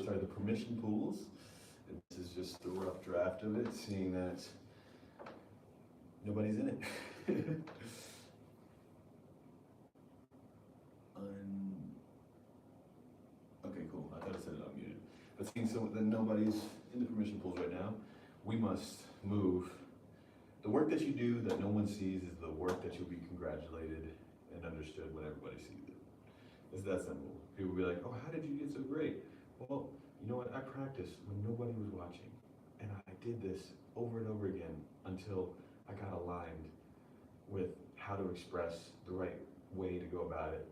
started the permission pools. And this is just the rough draft of it, seeing that nobody's in it. Okay, cool. I thought I said it unmuted. But seeing so that nobody's in the permission pools right now, we must move. The work that you do that no one sees is the work that you'll be congratulated and understood when everybody sees it. It's that simple. People will be like, oh, how did you get so great? Well, you know what? I practiced when nobody was watching. And I did this over and over again until I got aligned with how to express the right way to go about it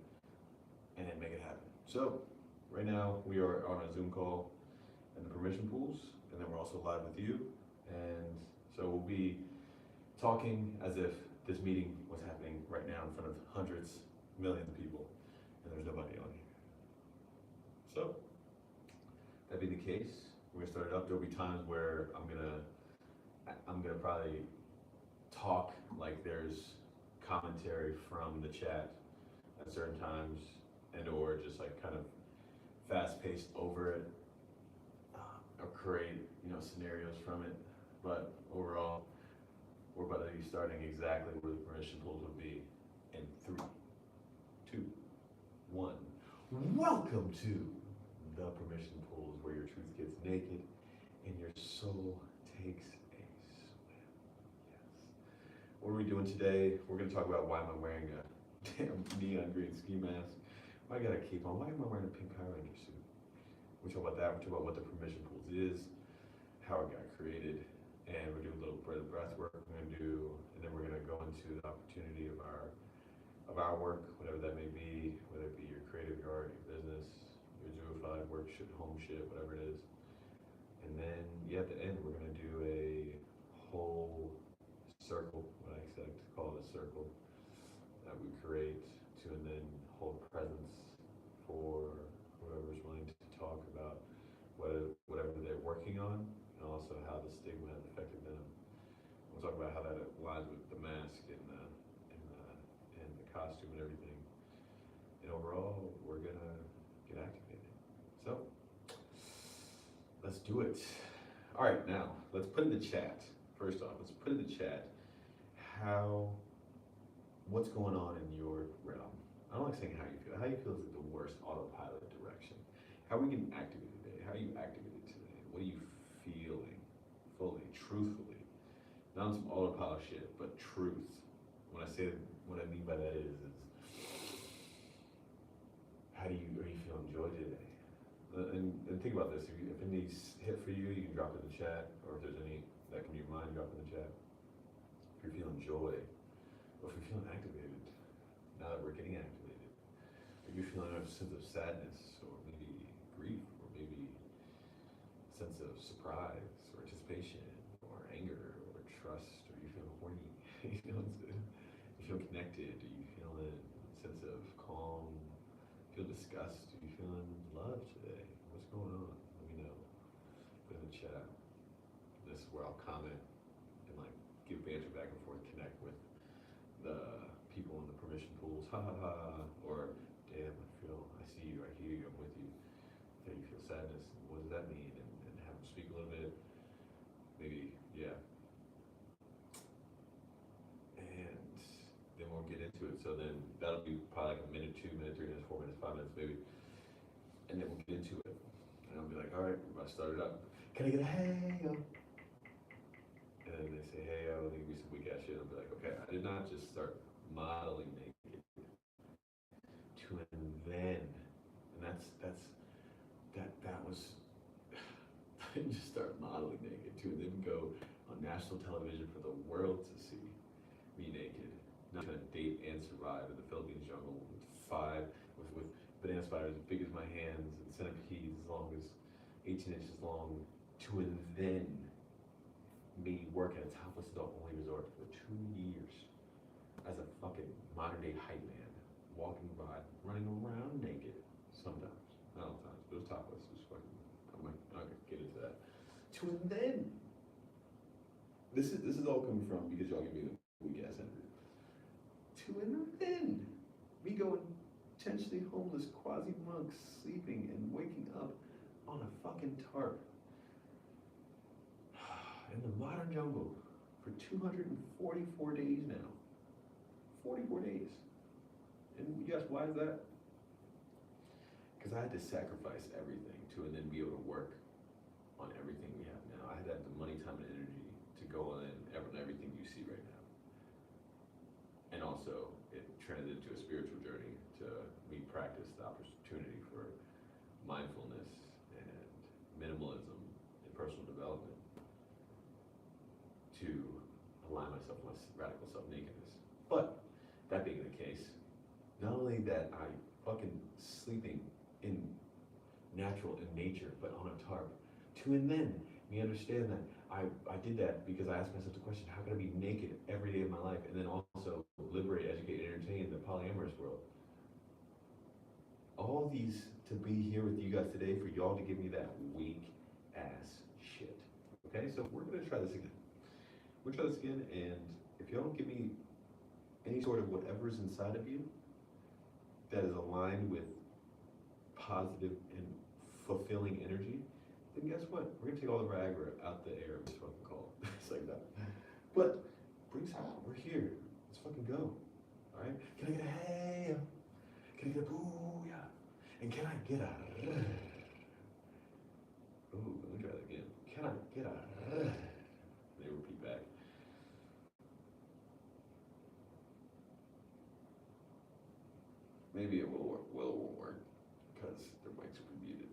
and then make it happen. So, right now we are on a Zoom call in the permission pools, and then we're also live with you. And so we'll be talking as if this meeting was happening right now in front of hundreds, millions of people, and there's nobody on here. So, that being the case, we're gonna start it up. There'll be times where I'm gonna probably talk like there's commentary from the chat at certain times, and or just like kind of fast-paced over it, or create scenarios from it. But overall, we're about to be starting exactly where the permission pools will be in 3, 2, 1. Welcome to the permission pools, where your truth gets naked and your soul takes a swim. Yes. What are we doing today? We're going to talk about why am I wearing a damn neon green ski mask? Why I gotta keep on? Why am I wearing a pink Power Ranger suit? We talk about that. We talk about what the permission pools is, how it got created, and we're doing a little bit of breath work. We're gonna do, and then we're gonna go into the opportunity of our work, whatever that may be, whether it be your creative, your art, your business, your zooified work, shit, home shit, whatever it is. And then, at the end, we're gonna do a whole circle, what I like to call it a circle, that we create to, and then hold presence for whoever's willing to talk about whatever they're working on, and also how the stigma has affected them. We'll talk about how that aligns with the mask and the costume and everything. And overall, we're gonna get activated. So let's do it. All right, now let's put in the chat. First off, let's put in the chat what's going on in your realm. I don't like saying how you feel. How you feel is like the worst autopilot direction. How are we getting activated today? How are you activated today? What are you feeling fully, truthfully? Not on some autopilot shit, but truth. When I say, what I mean by that is are you feeling joy today? And think about this. If anything's hit for you, you can drop it in the chat, or if there's any that come to your mind, drop it in the chat. If you're feeling joy, or if you're feeling activated, now that we're getting activated, if you're feeling a sense of sadness, or maybe grief, or maybe a sense of surprise, or anticipation, or anger, or trust, or you feeling horny, you feel connected, are you feeling a sense of calm, feel disgust, are you feeling love today? What's going on? Let me know. Put in the chat. This is where I'll comment and like give banter back and forth, connect with the people in the permission pools, ha ha ha, or damn, I see you, I hear you, I'm with you. How you feel sadness, what does that mean? And have them speak a little bit, maybe, yeah. And then we'll get into it. So then that'll be probably like a minute, 2 minutes, 3 minutes, 4 minutes, 5 minutes, maybe. And then we'll get into it. And I'll be like, all right, we're about to start it up. Can I get a hey yo? And then they say, hey yo, they give me some weak ass shit. I'll be like, okay, I did not just start modeling naked to and then. And that was, I didn't just start modeling naked to and then go on national television for the world to see me naked. Not gonna date and survive in the Philippines jungle with banana spiders as big as my hands and centipedes as long as 18 inches long, to and then me work at a topless adult only resort for 2 years as a fucking modern day hype man, walking by, running around naked sometimes, not all the times, but it was topless. It was fucking, I'm not gonna get into that. To and then, this is all coming from because y'all give me the weak ass energy. To and then, me going potentially homeless quasi monks sleeping and waking up on a fucking tarp in the modern jungle for 244 days now. 44 days. And you ask, why is that? Because I had to sacrifice everything to and then be able to work on everything we have now. I had to have the money, time, and energy to go on everything you see right now. And also, it translated to a spiritual journey to me practice the opportunity for mindfulness and minimalism and personal development to align myself with my radical self-nakedness. But that being the case, not only that I fucking sleeping in natural in nature, but on a tarp, to and then me understand that I did that because I asked myself the question, how can I be naked every day of my life and then also liberate, educate, and entertain the polyamorous world? All these to be here with you guys today for y'all to give me that weak ass shit. Okay, so we're gonna try this again. We're gonna try this again, and if y'all don't give me any sort of whatever's inside of you that is aligned with positive and fulfilling energy, then guess what? We're gonna take all the Viagra out the air. It's fucking cold. It's like that. But bring some. We're here. Let's fucking go. All right. Can I get a hey? Can I get a booyah? And can I get a? Ooh, let me try that again. Can I get a? They repeat back. Maybe it will work. Well, it won't work because their mics will be muted.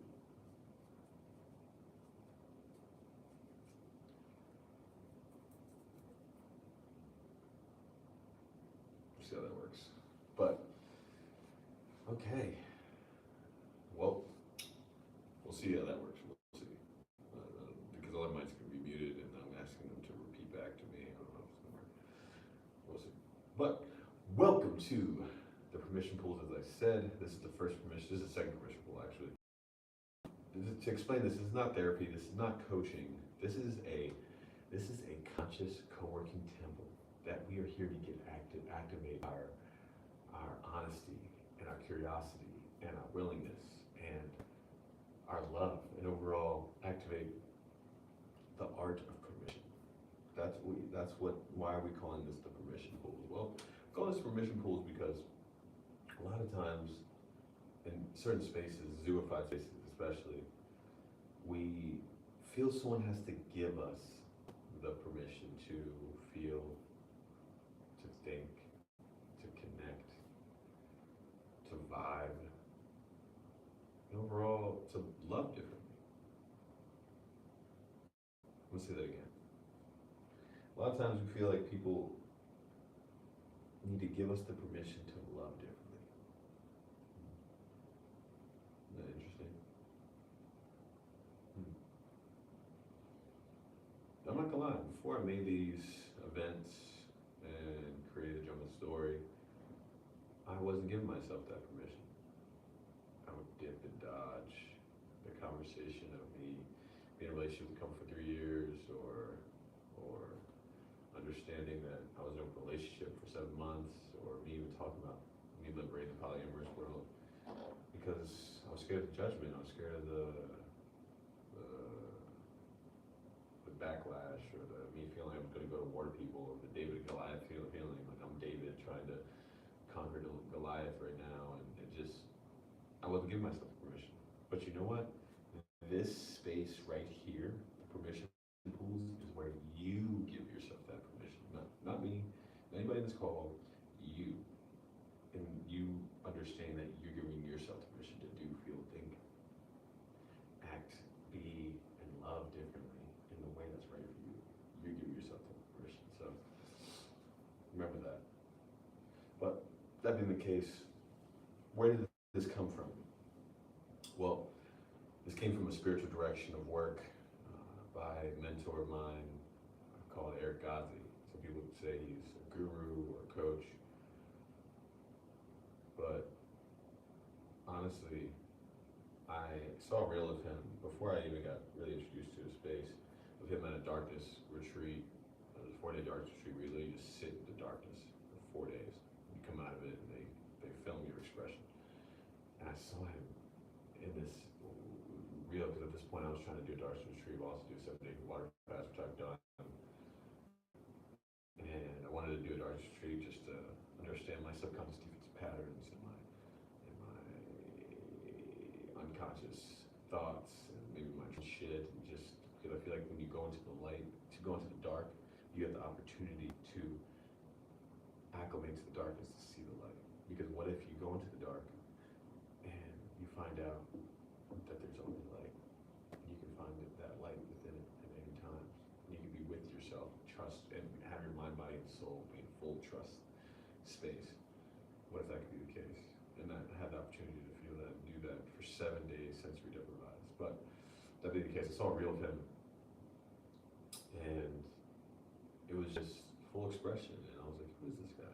See how that works. But okay. Well, we'll see how that works. We'll see. Because all their mics can be muted, and I'm asking them to repeat back to me. I don't know if it's gonna work. We'll see. But welcome to the permission pools. As I said, this is the first permission. This is the second permission pool, actually. To explain this is not therapy. This is not coaching. This is a conscious co-working temple that we are here to get activate our honesty and our curiosity and our willingness and our love, and overall activate the art of permission. Why are we calling this the permission pool? Well, we call this permission pools because a lot of times in certain spaces, zooified spaces especially, we feel someone has to give us the permission to feel, to think, to connect, to vibe, and overall to love differently. I'm gonna say that again. A lot of times we feel like people need to give us the permission to love differently. Isn't that interesting? I'm not gonna lie, before I made these events and created Jump Story, I wasn't giving myself that permission. I would dip and dodge the conversation of me being in a relationship with someone for 3 years, or understanding that I was in a relationship for 7 months, or me even talking about me liberating the polyamorous world, because I was scared of the judgment. I was scared of the backlash, or me feeling I'm going to go to war to people, or the David and Goliath feeling like I'm David trying to conquer Goliath right now, and I wasn't giving myself permission. But you know what? This space right here, the permission pools, is where you give yourself that permission. Not me, not anybody in this call, you. And you understand that you're giving yourself permission to do, feel, think, act, be, and love differently in the way that's right for you. You're giving yourself that permission. So remember that. But that being the case, where did this come from? Well, this came from a spiritual direction of work by a mentor of mine called Eric Ghazi. Some people would say he's a guru or a coach. But honestly, I saw a reel of him before I even got really introduced to his space, of him at a darkness retreat. It was a 4-day darkness retreat where you literally just sit in the darkness for 4 days. You come out of it and they film your expression. And I saw him in this reel, because at this point, I was trying to do a darts retreat, also do a 7-day water fast, which I've done. And I wanted to do a darts retreat just to understand my subconscious defensive patterns and my unconscious thoughts and maybe my shit, and just because I feel like when you go into the light, to go into the dark, you have the opportunity to acclimate to the darkness to see the light. Because what if you go into the dark and you find out that there's only light? And you can find that light within it at any time. And you can be with yourself, trust, and have your mind, body, and soul be in full trust space. What if that could be the case? And I had the opportunity to feel that and do that for 7 days, sensory deprived. But that being the case, I saw a reel of him, and it was just full expression. And I was like, who is this guy?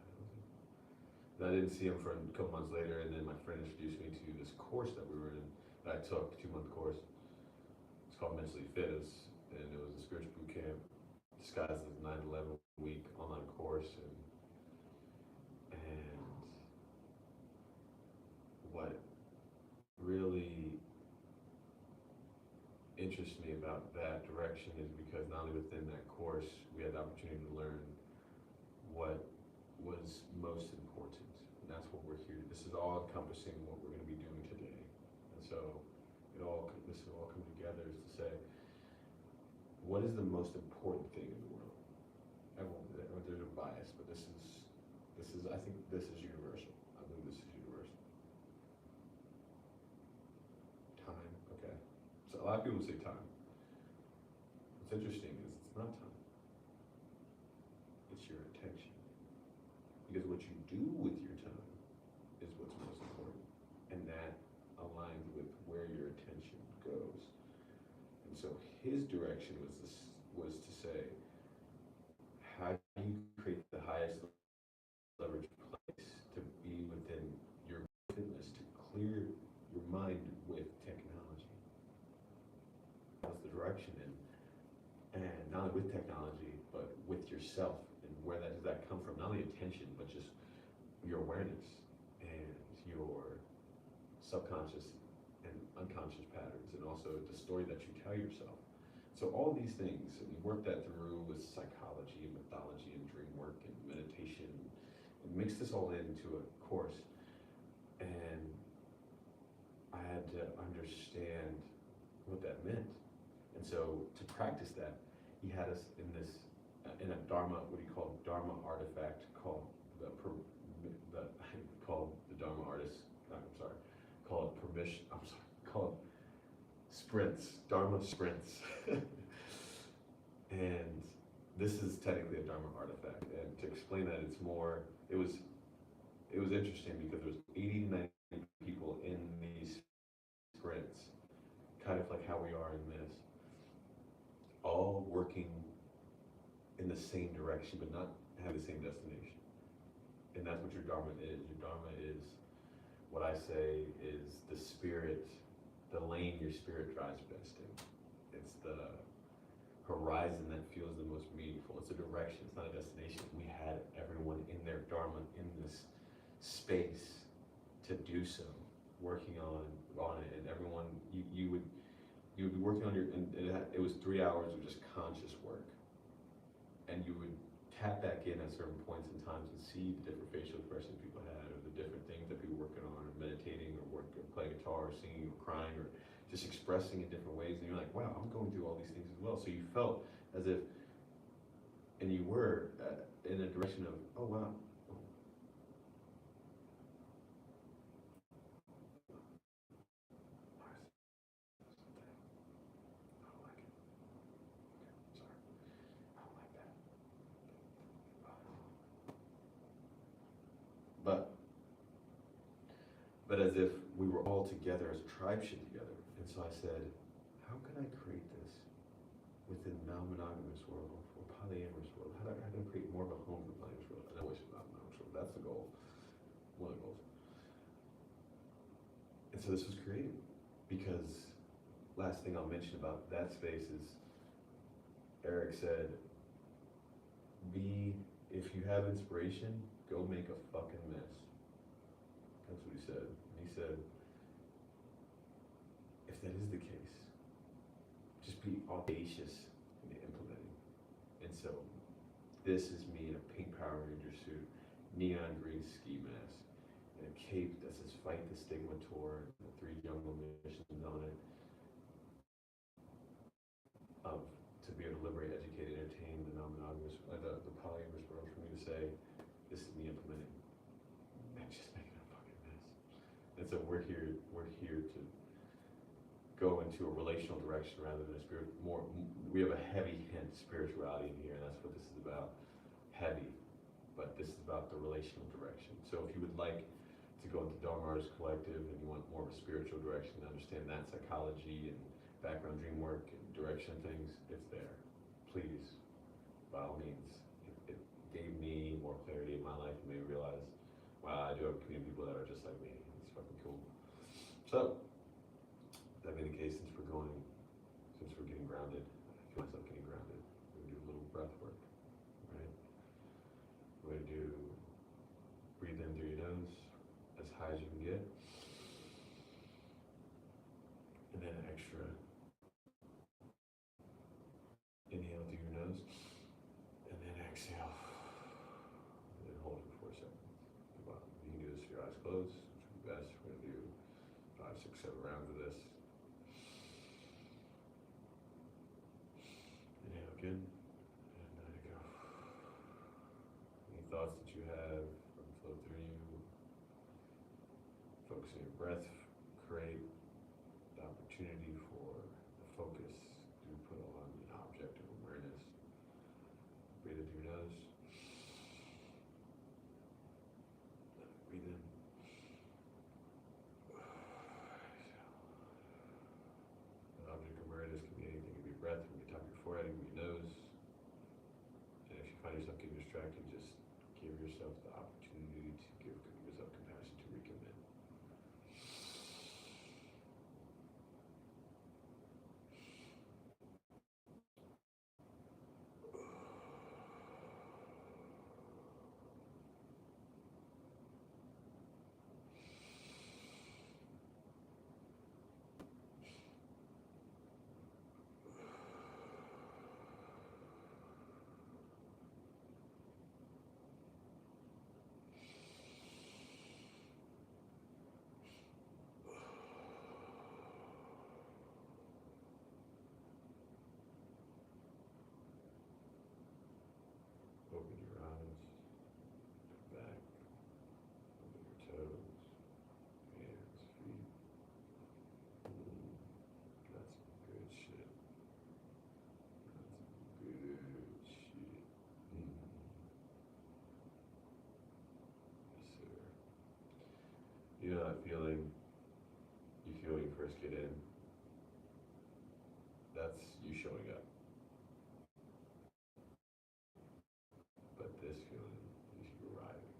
And I didn't see him for a couple months later, and then my friend introduced me to this course that we were in, that I took, 2-month course. It's called Mentally Fit, and it was a spiritual boot camp disguised as a 9-11 week online course. And what really interests me about that direction is because not only within that course, we had the opportunity to learn what was most important. And that's what we're here. This is all encompassing what we're going to be doing today. And so this will all come together is to say, what is the most important thing in the world? There's a bias, but this is, I think this is universal. I believe this is universal. Time, okay. So a lot of people say time. What's interesting is it's not time. It's your attention. Because what you do with your time is what's most important. And that aligns with where your attention goes. And so his direction was to say, how do you create the highest leverage place to be within your fitness, to clear your mind with technology? That's the direction in, and not only with technology, but with yourself. And where does that come from? Not only attention, but just your awareness and your subconscious and unconscious patterns, and also the story that you tell yourself. So all these things, and we work that through with psychology and mythology and dream work and meditation, and mix this all into a course. And I had to understand what that meant. And so to practice that, he had us in a Dharma, what do you call it, Dharma artifact called called the Dharma artist, called permission, called sprints, Dharma sprints. And this is technically a Dharma artifact. And to explain that, it was interesting because there was 80 to 90 people in these sprints, kind of like how we are in this, all working in the same direction, but not have the same destination. And that's what your Dharma is. Your Dharma is what I say is the spirit, the lane your spirit drives best in. It's the horizon that feels the most meaningful. It's a direction, it's not a destination. We had everyone in their Dharma in this space to do so, working on it, and everyone, you would be working on it was 3 hours of just conscious work. And you would tap back in at certain points in times and see the different facial expressions people had, or the different things that people were working on, or meditating, or playing guitar, or singing, or crying, or just expressing in different ways. And you're like, wow, I'm going through all these things as well. So you felt as if, and you were in a direction of, oh wow. But as if we were all together as a tribe shit together. And so I said, how can I create this within non-monogamous world or polyamorous world? How can I create more of a home in the polyamorous world? And I wish it was non-monogamous world. That's the goal, one of the goals. And so this was created because last thing I'll mention about that space is Eric said, if you have inspiration, go make a fucking mess. That's what he said. And he said, if that is the case, be audacious in implementing. And so this is me in a pink Power Ranger suit, neon green ski mask, and a cape that says "Fight the Stigma" tour, the 3 jungle missions on it, of to be able to liberate, educate, entertain the non-monogamous, the polyamorous world, for me to say, this is me implementing, and just making a fucking mess. And so we're here to go into a relational direction rather than a spirit. More, we have a heavy hint spirituality in here, and that's what this is about. Heavy, but this is about the relational direction. So if you would like to go into Dharma Artist Collective and you want more of a spiritual direction, understand that psychology and background dream work and direction things, it's there. Please, by all means, it gave me more clarity in my life and made me realize, wow, I do have a community of people that are just like me. It's fucking cool. So, that being the case, since we're getting grounded, I feel myself getting grounded. We're gonna do a little breath work, right? We're gonna do breathe in through your nose as high as you can get, and then an extra inhale through your nose, and then exhale, and then hold it for 4 seconds. You can do this with your eyes closed, which would be best. We're gonna do 5, 6, 7 rounds of this. Inhale again, and let it go. Any thoughts that you have flow through you. Focus on your breath. Create the opportunity for the focus to be put on an object of awareness. Breathe in through your nose. Breathe in. An object of awareness can be anything. It can be breath, it can be top of your forehead, it can be your nose. And if you find yourself getting distracted, just give yourself the opportunity to give yourself compassion to recommit. Open your eyes, back, open your toes, hands, feet. That's some good shit. That's some good shit. Yes, sir. You know that feeling you feel when you first get in? That's you showing up. But this feeling is you arriving.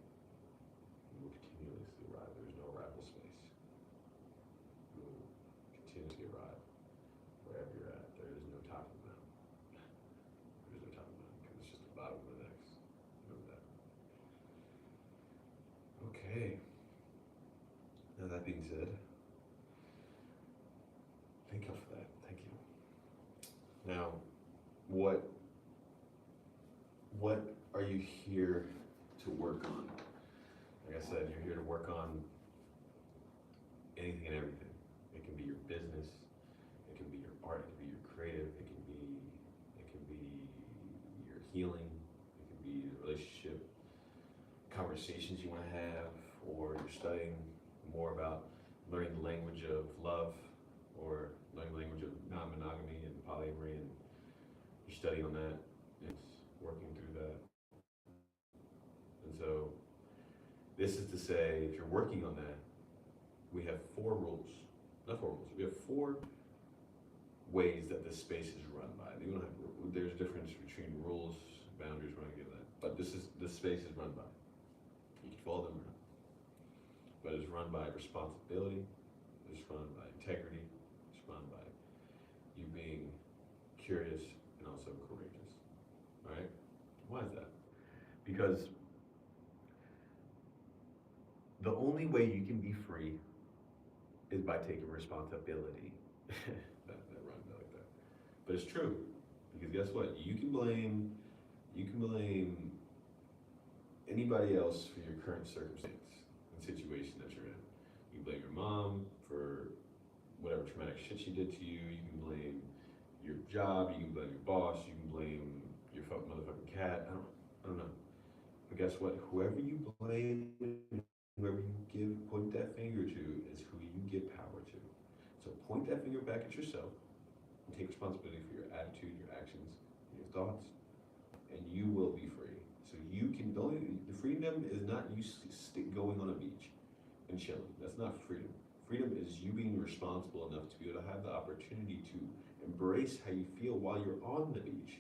You will continuously arrive. There's no arrival space. You will continuously arrive wherever you're at. There is no top of the mountain. There is no top of the mountain because it's just the bottom of the next. You know that. Okay. Now that being said, thank you for that. Thank you. Now, what are you here to work on? Like I said, you're here to work on anything and everything. It can be your business, it can be your art, it can be your creative, it can be your healing, it can be the relationship conversations you want to have, or you're studying more about learning the language of love, or learning the language of non-monogamy and polyamory, and you're studying on that. It's working through that. And so this is to say, if you're working on that, we have 4 rules. Not 4 rules. We have 4 ways that this space is run by. There's a difference between rules, boundaries, we're not getting that. But this space is run by. You can follow them or not. But it's run by responsibility, it's run by integrity, it's run by you being curious and also courageous. All right? Why is that? Because the only way you can be free is by taking responsibility. that rhymed like that. But it's true, because guess what? You can blame anybody else for your current circumstance and situation that you're in. You can blame your mom for whatever traumatic shit she did to you. You can blame your job. You can blame your boss. You can blame your motherfucking cat. I don't know. But guess what? Whoever you blame, whoever you point that finger to is who you give power to. So point that finger back at yourself and take responsibility for your attitude, your actions, your thoughts, and you will be free. So you can the freedom is not you going on a beach and chilling. That's not freedom. Freedom is you being responsible enough to be able to have the opportunity to embrace how you feel while you're on the beach.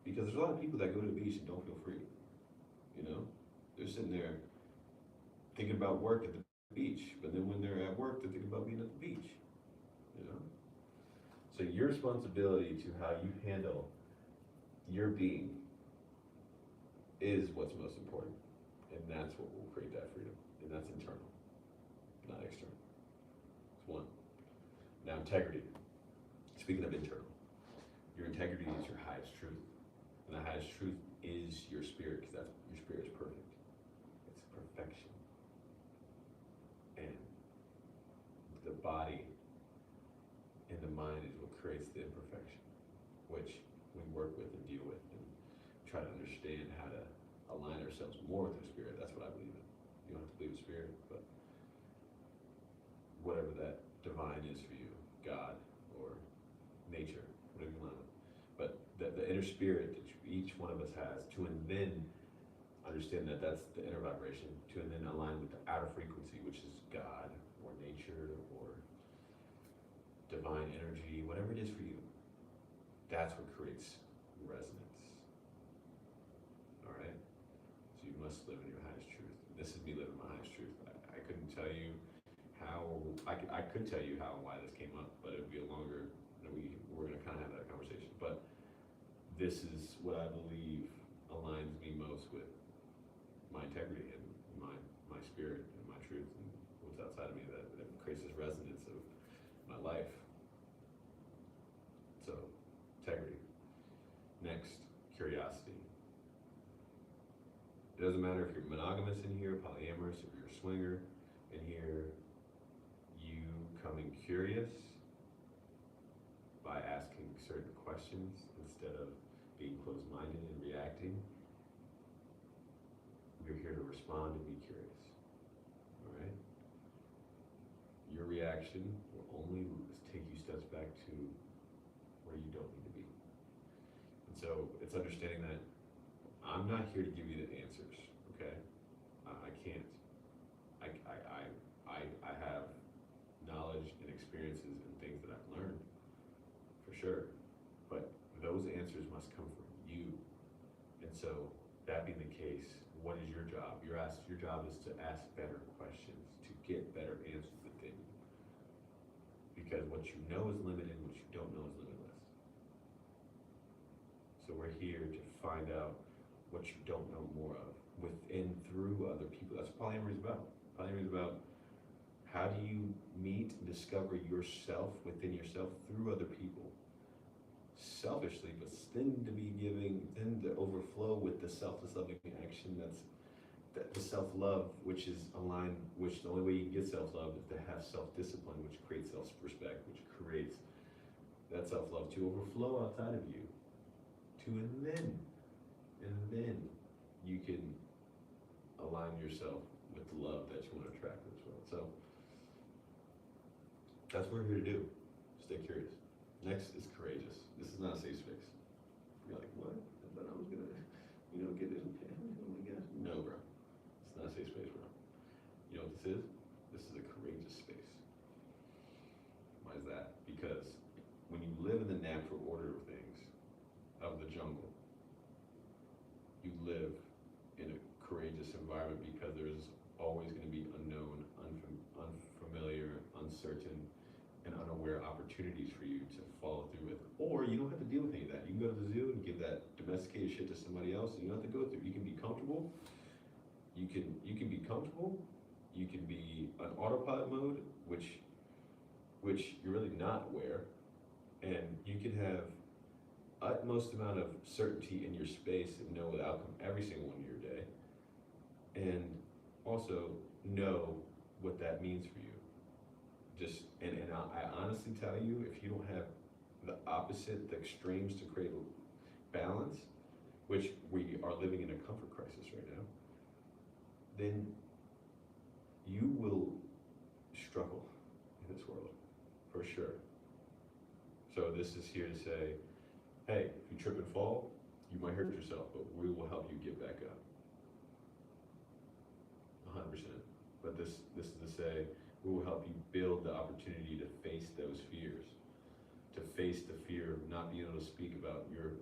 Because there's a lot of people that go to the beach and don't feel free. You know, they're sitting there thinking about work at the beach, but then when they're at work, they're thinking about being at the beach. You know, so your responsibility to how you handle your being is what's most important, and that's what will create that freedom, and that's internal, not external. It's one. Now, integrity. Speaking of internal, your integrity is your highest truth, and the highest truth is your spirit, because that's your spirit is perfect. It's perfection, and the body and the mind is what creates the imperfection, which we work with and deal with and try to understand how to align ourselves more with the spirit. That's what I believe in. You don't have to believe in spirit, but whatever that divine is for you, God or nature, whatever you want. But the inner spirit that each one of us has, to and then understand that that's the inner vibration, to and then align with the outer frequency, which is God or nature or divine energy, whatever it is for you. That's what creates resonance. All right? So you must live in your highest truth. This is me living my highest truth. I couldn't tell you how, I could tell you how and why this came up, but it would be a longer, we're going to kind of have that conversation. But this is what I believe aligns me most with my integrity and my spirit and my truth and what's outside of me that creates this resonance of my life. So, integrity. Next, curiosity. It doesn't matter if you're monogamous in here, polyamorous, if you're a swinger in here, you coming curious by asking certain questions instead of being closed-minded and reacting. You're here to respond and be curious. All right? Your reaction will only take you steps back to where you don't need to be. And so it's understanding that I'm not here to give you the answers, okay? I can't. I have knowledge and experiences and things that I've learned, for sure. But those answers must come from you. And so that being the case, what is your job? Your job is to ask better questions, to get better answers within you. Because what you know is limited, what you don't know is limitless. So we're here to find out what you don't know more of within, through other people. That's what polyamory is about. Polyamory is about how do you meet and discover yourself within yourself through other people. Selfishly, but then to be giving, then to overflow with the selfless loving action the self-love, which is aligned, which the only way you can get self-love is to have self-discipline, which creates self-respect, which creates that self-love to overflow outside of you. And then you can align yourself with the love that you want to attract as well. So that's what we're here to do. Stay curious. Next is courageous. This is not a safe space. You're like, what? I thought I was gonna, get in. Oh my gosh. No, bro. It's not a safe space, bro. You know what this is? This is a courageous space. Why is that? Because when you live in the natural order of things, of the jungle, you live in a courageous environment because there's always going to be unknown, unfamiliar, uncertain, and unaware opportunities for you to follow through with. Or you don't have to deal with any of that. You can go to the zoo and give that domesticated shit to somebody else, and you don't have to go through. You can be comfortable. You can be comfortable. You can be on autopilot mode, which you're really not aware, and you can have utmost amount of certainty in your space and know the outcome every single one of your day, and also know what that means for you. Just I honestly tell you, if you don't have the opposite, the extremes to create balance, which we are living in a comfort crisis right now, then you will struggle in this world, for sure. So this is here to say, hey, if you trip and fall, you might hurt yourself, but we will help you get back up. 100%. But this is to say, we will help you build the opportunity to face those fears, to face the fear of not being able to speak about your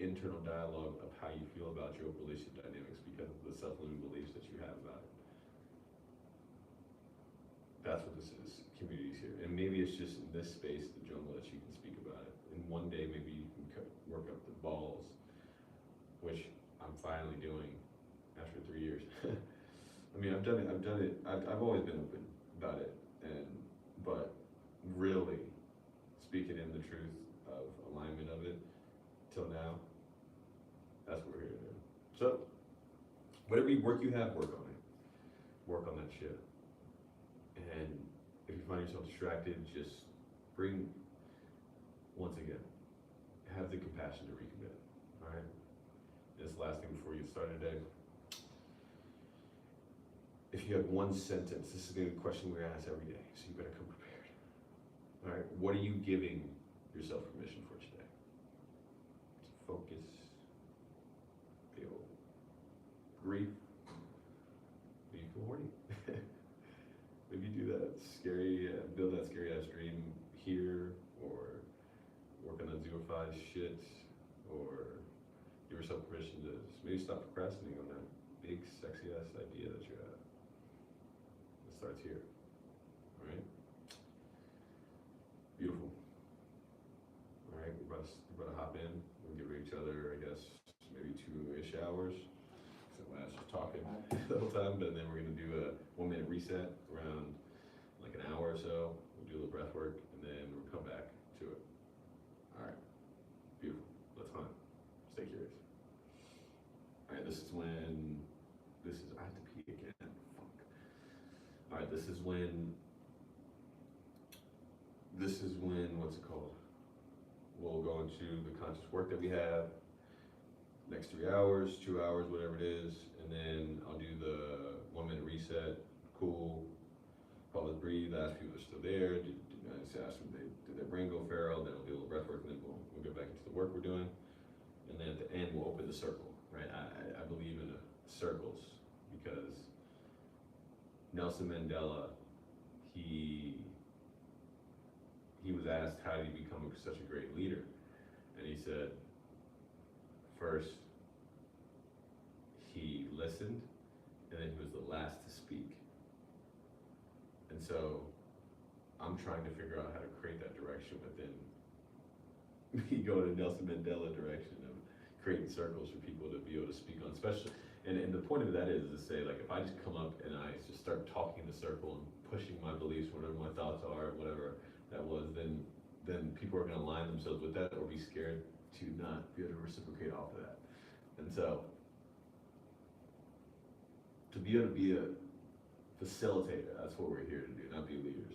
internal dialogue of how you feel about your open relationship dynamics because of the self-limiting beliefs that you have about it. That's what this is, communities here. And maybe it's just in this space, the jungle, that you can speak about it. And one day maybe you can work up the balls, which I'm finally doing after 3 years. I mean, I've done it, I've always been open about it, but really speaking in the truth of alignment of it till now, that's what we're here to do. So, whatever work you have, work on it. Work on that shit. And if you find yourself distracted, just once again, have the compassion to recommit. All right? This last thing before you get started today. If you have one sentence, this is the question we're asked every day, so you better come prepared. All right? What are you giving yourself permission for today? To focus, feel grief, maybe feel horny. Maybe do that scary, build that scary ass dream here, or work on that 0-5 shit, or give yourself permission to maybe stop procrastinating on that big sexy ass idea that you have. It starts here, all right? Beautiful. All right, we're about to hop in. We'll give each other, I guess, maybe 2-ish hours. So I was just talking the whole time, but then we're gonna do a 1-minute reset around like an hour or so. We'll do a little breath work, and then we'll come back to it. All right, beautiful. Let's hunt. Stay curious. All right, I have to pee again. Fuck. All right, this is when, what's it called? We'll go into the conscious work that we have, next 3 hours, 2 hours, whatever it is, and then I'll do the 1-minute reset, cool, pause, breathe, ask people if they're still there, ask them did their brain go feral, then we'll do a little breath work, and then we'll get back into the work we're doing, and then at the end we'll open the circle, right? I believe in circles, because Nelson Mandela, he was asked how did he become such a great leader, and he said, first, he listened, and then he was the last to speak. And so, I'm trying to figure out how to create that direction within me, go to Nelson Mandela direction of creating circles for people to be able to speak on, especially, and the point of that is to say, like, if I just come up and I just start talking in the circle and pushing my beliefs, whatever my thoughts are, whatever that was, then people are gonna align themselves with that or be scared to not be able to reciprocate off of that. And so, to be able to be a facilitator, that's what we're here to do, not be leaders,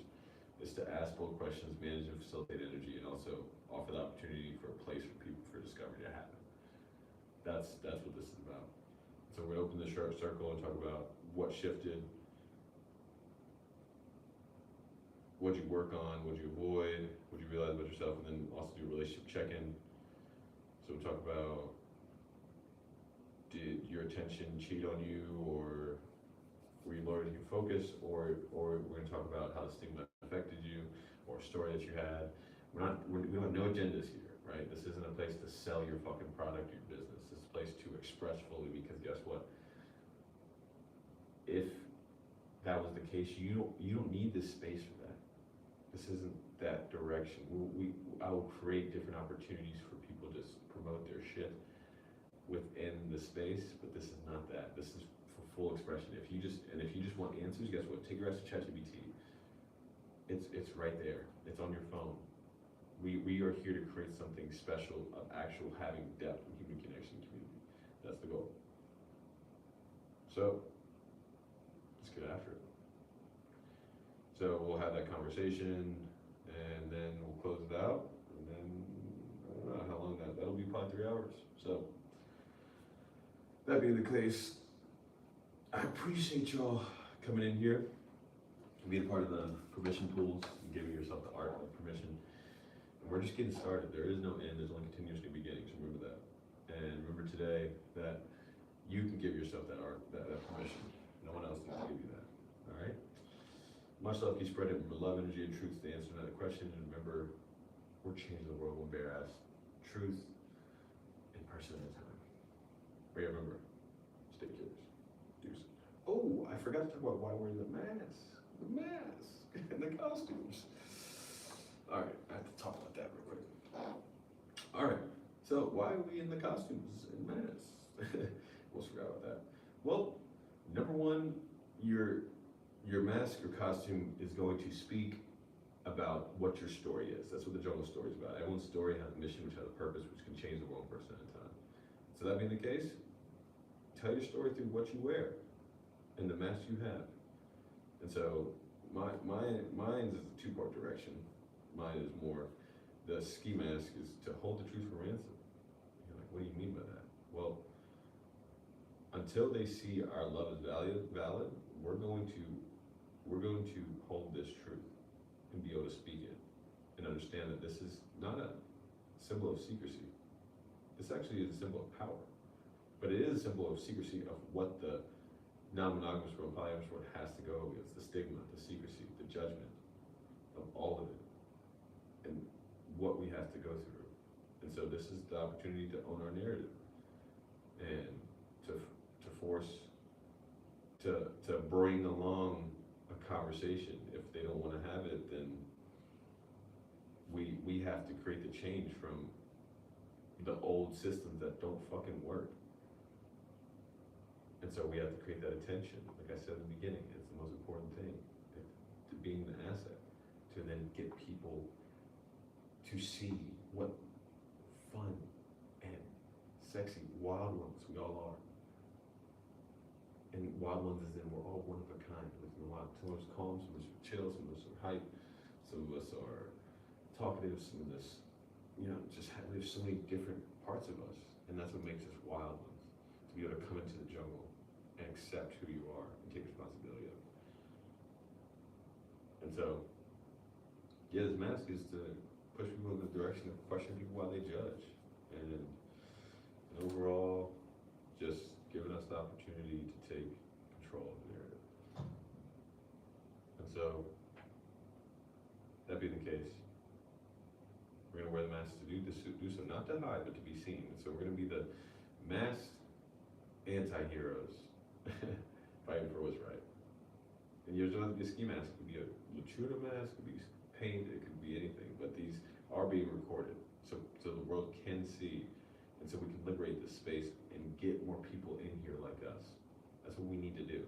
is to ask bold questions, manage and facilitate energy, and also offer the opportunity for a place for people, for discovery to happen. That's what this is about. So we're gonna open the short circle and talk about what shifted, what'd you work on, what'd you avoid, what'd you realize about yourself, and then also do a relationship check-in. So we'll talk about, did your attention cheat on you, or were you loyal to your focus, or we're going to talk about how the stigma affected you, or a story that you had. We don't have no agendas here, right? This isn't a place to sell your fucking product or your business. This is a place to express fully, because guess what? If that was the case, you don't need this space for that. This isn't that direction. I will create different opportunities for people to promote their shit within the space, but this is not that. This is for full expression. If you just want answers, guess what? Take your ass to ChatGPT. It's right there. It's on your phone. We are here to create something special of actual having depth and human connection and community. That's the goal. So let's get after it. So we'll have that conversation, and then we'll close it out, and then I don't know how long that'll be, probably 3 hours. So that being the case, I appreciate y'all coming in here and being part of the permission pools and giving yourself the art of permission. And we're just getting started. There is no end. There's only continuous new beginnings. Remember that. And remember today that you can give yourself that art, that permission. No one else needs to give you that. All right? Much love, keep spreading. Remember, love, energy, and truth is the answer to that question. And remember, we're changing the world one bear ass. Truth and person at a time. But remember, stay curious. Deuce. Oh, I forgot to talk about why we're in the mask. The mask and the costumes. All right, I have to talk about that real quick. All right, so why are we in the costumes and masks? Almost forgot about that. Well, number one, your mask or costume is going to speak about what your story is. That's what the jungle story is about. Everyone's story has a mission, which has a purpose, which can change the world person at a time. So that being the case, tell your story through what you wear and the mask you have. And so mine is a two-part direction. Mine is more, the ski mask is to hold the truth for ransom. You're like, what do you mean by that? Well, until they see our love is valid, we're going to hold this truth and be able to speak it and understand that this is not a symbol of secrecy. This actually is a symbol of power, but it is a symbol of secrecy of what the non-monogamous world, polyamorous world has to go against, the stigma, the secrecy, the judgment of all of it, and what we have to go through. And so this is the opportunity to own our narrative and to force, to bring along a conversation. If they don't want to have it, then we have to create the change from the old systems that don't fucking work. And so we have to create that attention. Like I said in the beginning, it's the most important thing, to being the asset, to then get people to see what fun and sexy wild ones we all are. And wild ones is in we're all one of a kind. Some of us calm, some of us are chill, some of us are hype, some of us are talkative, some of us, we have so many different parts of us, and that's what makes us wild ones. To be able to come into the jungle and accept who you are and take responsibility of it. And so, yeah, this mask is to push people in the direction of questioning people while they judge. And overall, just giving us the opportunity to take control of the narrative. And so, that being the case, we're gonna wear the mask to do so, not to hide, but to be seen. And so we're gonna be the masked anti-heroes fighting for what's right. And you don't have to be a ski mask, it could be a Lachuda mask, it could be paint, it could be anything, but these are being recorded so the world can see, and so we can liberate this space and get more people in here like us. That's what we need to do.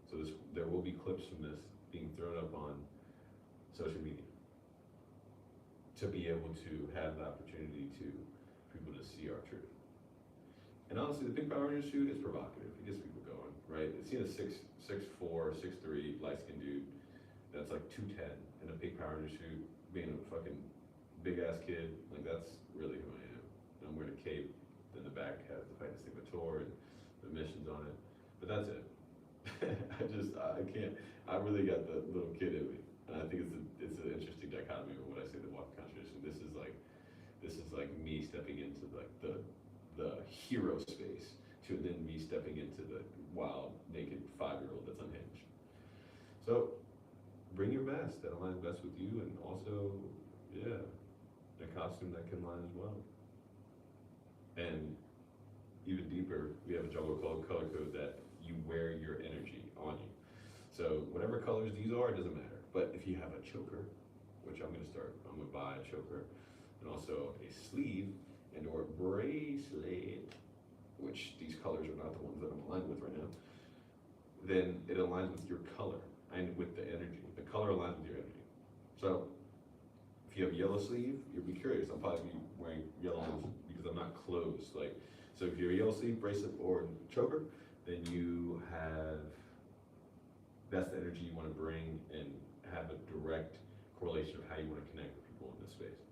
So there will be clips from this being thrown up on social media to be able to have the opportunity for people to see our truth. And honestly, the pink Power Ranger suit is provocative. It gets people going, right? It's seen a 6'4", 6'3", light-skinned dude that's like 210 in a pink Power Ranger suit, being a fucking big-ass kid. Like, that's really who I am. And I'm wearing a cape, then the back has the Fight the Stigma tour and the missions on it. But that's it. I can't, I really got the little kid in me. And I think it's an interesting dichotomy of what I say, the walking contradiction. This is like me stepping into like the hero space to then me stepping into the wild, naked 5-year-old that's unhinged. So bring your mask that aligns best with you, and also, yeah, a costume that can align as well. And even deeper, we have a jungle color code that you wear your energy on you. So whatever colors these are, it doesn't matter. But if you have a choker, which I'm gonna buy a choker, and also a sleeve and or bracelet, which these colors are not the ones that I'm aligned with right now, then it aligns with your color and with the energy. The color aligns with your energy. So if If you have a yellow sleeve, you'll be curious. I'll probably be wearing yellow because I'm not closed. Like, so if you're a yellow sleeve, bracelet, or choker, then you have, that's the energy you want to bring and have a direct correlation of how you want to connect with people in this space.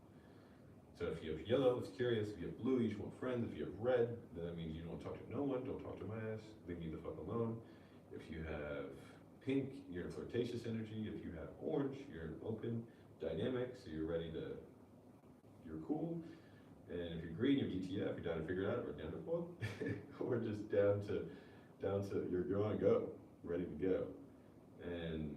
So if you have yellow, it's curious. If you have blue, you just want friends. If you have red, then that means you don't talk to no one, don't talk to my ass, leave me the fuck alone. If you have pink, you're in flirtatious energy. If you have orange, you're open, dynamic, so you're ready to, you're cool. And if you're green, you're DTF, you're down to figure it out, or down to fuck, or just down to, you're on a go, ready to go. And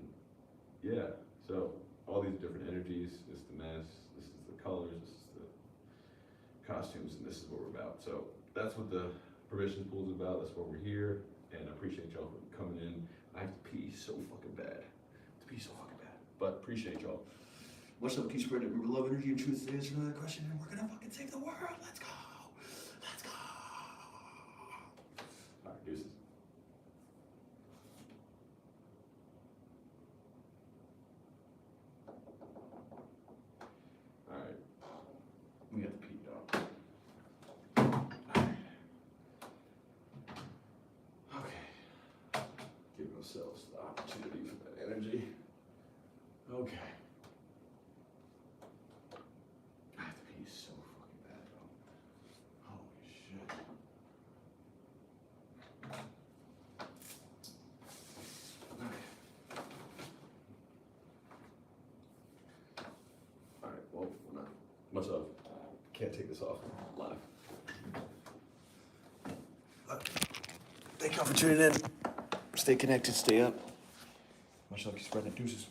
yeah, so all these different energies, this is the mass, this is the colors, this is the costumes, and this is what we're about. So that's what the permission pool is about, that's why we're here, and I appreciate y'all for coming in. I have to pee so fucking bad, but appreciate y'all. Much love, keep spreading love, energy, and truth. Answer another question, and we're gonna fucking save the world. Let's go. Let's go. All right, deuces. All right, we got the pee, dog. All right. Okay. Give ourselves the opportunity for that energy. Okay. I have to pee so fucking bad, though. Holy shit. Okay. Alright, well, we're not. Much love. Can't take this off live. Thank y'all for tuning in. Stay connected, stay up. Much love, keep spreading it. Deuces.